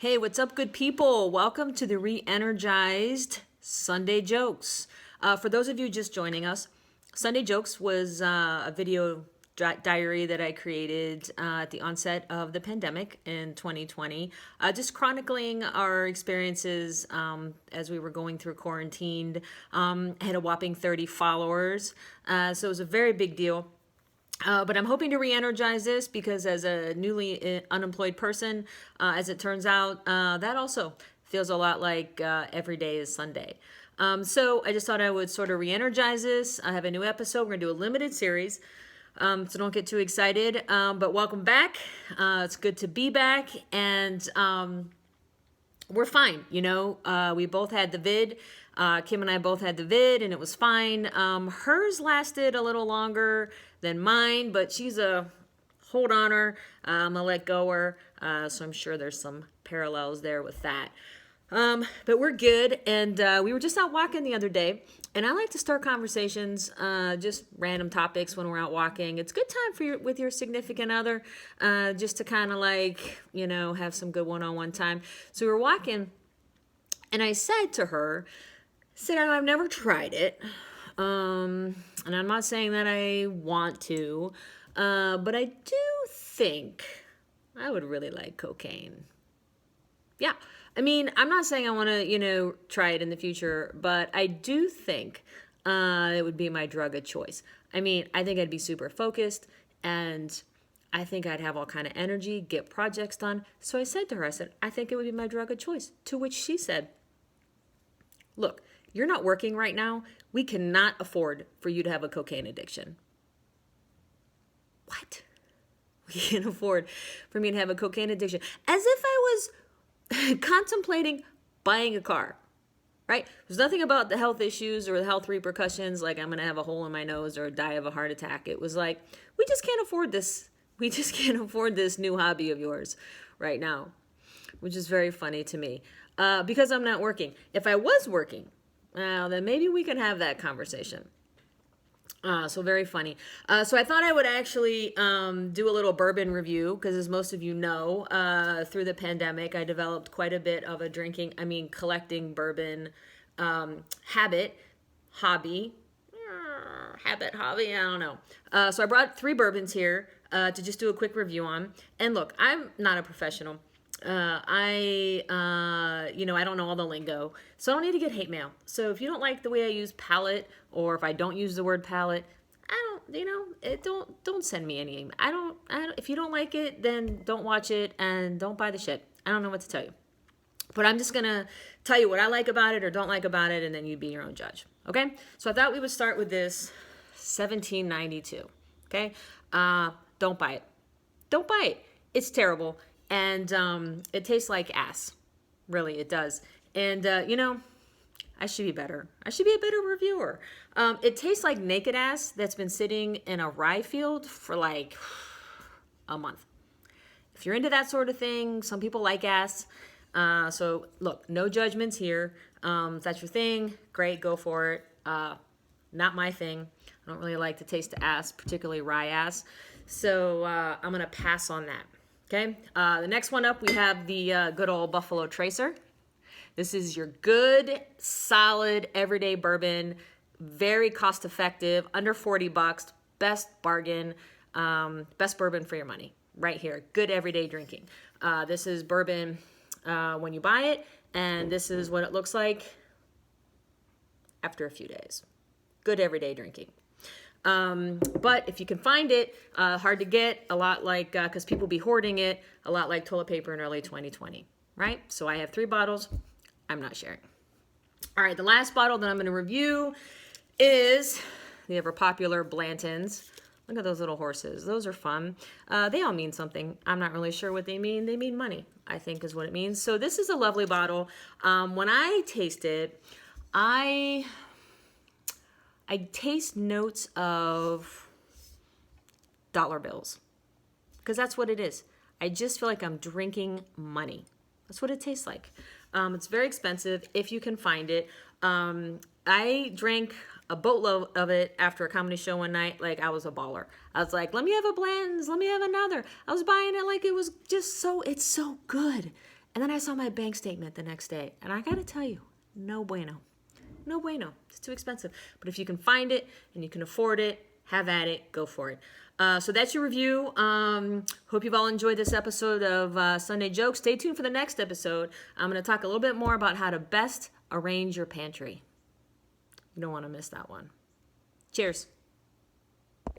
Hey, what's up, good people? Welcome to the Re-Energized Sunday Jokes. For those of you just joining us, Sunday Jokes was a video diary that I created at the onset of the pandemic in 2020, just chronicling our experiences as we were going through quarantine. I had a whopping 30 followers, so it was a very big deal. But I'm hoping to re-energize this because as a newly unemployed person, as it turns out, that also feels a lot like every day is Sunday. So I just thought I would sort of re-energize this. I have a new episode. We're going to do a limited series. So don't get too excited. But welcome back. It's good to be back. And we're fine. We both had the vid. Kim and I both had the vid and it was fine. Hers lasted a little longer than mine, but she's a hold on her. I'm a let go her. So I'm sure there's some parallels there with that. But we're good. And we were just out walking the other day, and I like to start conversations, just random topics when we're out walking. It's a good time with your significant other, just to kind of have some good one-on-one time. So we were walking, and I said to her, I've never tried it. And I'm not saying that I want to, but I do think I would really like cocaine. Yeah. I mean, I'm not saying I want to, try it in the future, but I do think it would be my drug of choice. I mean, I think I'd be super focused, and I think I'd have all kind of energy, get projects done. So I said to her, I think it would be my drug of choice. To which she said, look, you're not working right now. We cannot afford for you to have a cocaine addiction. What? We can't afford for me to have a cocaine addiction. As if I was contemplating buying a car, right? There's nothing about the health issues or the health repercussions, like I'm going to have a hole in my nose or die of a heart attack. It was like, we just can't afford this. We just can't afford this new hobby of yours right now, which is very funny to me because I'm not working. If I was working, well, then maybe we can have that conversation. So very funny. So I thought I would actually do a little bourbon review because, as most of you know, through the pandemic, I developed quite a bit of a collecting bourbon hobby, I don't know. So I brought 3 bourbons here to just do a quick review on. And look, I'm not a professional. I don't know all the lingo, so I don't need to get hate mail. So if you don't like the way I use palate, or if I don't use the word palate, don't send me any. If you don't like it, then don't watch it and don't buy the shit. I don't know what to tell you, but I'm just going to tell you what I like about it or don't like about it. And then you be your own judge. Okay. So I thought we would start with this 1792. Okay. Don't buy it. Don't buy it. It's terrible. And it tastes like ass. Really, it does. And, I should be better. I should be a better reviewer. It tastes like naked ass that's been sitting in a rye field for like a month. If you're into that sort of thing, some people like ass. So, look, no judgments here. If that's your thing, great, go for it. Not my thing. I don't really like the taste of ass, particularly rye ass. So I'm going to pass on that. Okay, the next one up, we have the good old Buffalo Tracer. This is your good, solid, everyday bourbon, very cost effective, under $40, best bargain, best bourbon for your money, right here. Good everyday drinking. This is bourbon when you buy it, and this is what it looks like after a few days. Good everyday drinking. But if you can find it, hard to get, a lot like, because people be hoarding it, a lot like toilet paper in early 2020, right? So I have 3 bottles. I'm not sharing. All right, the last bottle that I'm going to review is the ever popular Blanton's. Look at those little horses. Those are fun. They all mean something. I'm not really sure what they mean. They mean money, I think is what it means. So this is a lovely bottle. When I taste it, I taste notes of dollar bills because that's what it is. I just feel like I'm drinking money. That's what it tastes like. It's very expensive if you can find it. I drank a boatload of it after a comedy show one night. Like I was a baller. I was like, let me have a Blanton's. Let me have another. I was buying it like it was just it's so good. And then I saw my bank statement the next day, and I gotta tell you, no bueno. No bueno. It's too expensive. But if you can find it and you can afford it, have at it, go for it. So that's your review. Hope you've all enjoyed this episode of Sunday Jokes. Stay tuned for the next episode. I'm going to talk a little bit more about how to best arrange your pantry. You don't want to miss that one. Cheers.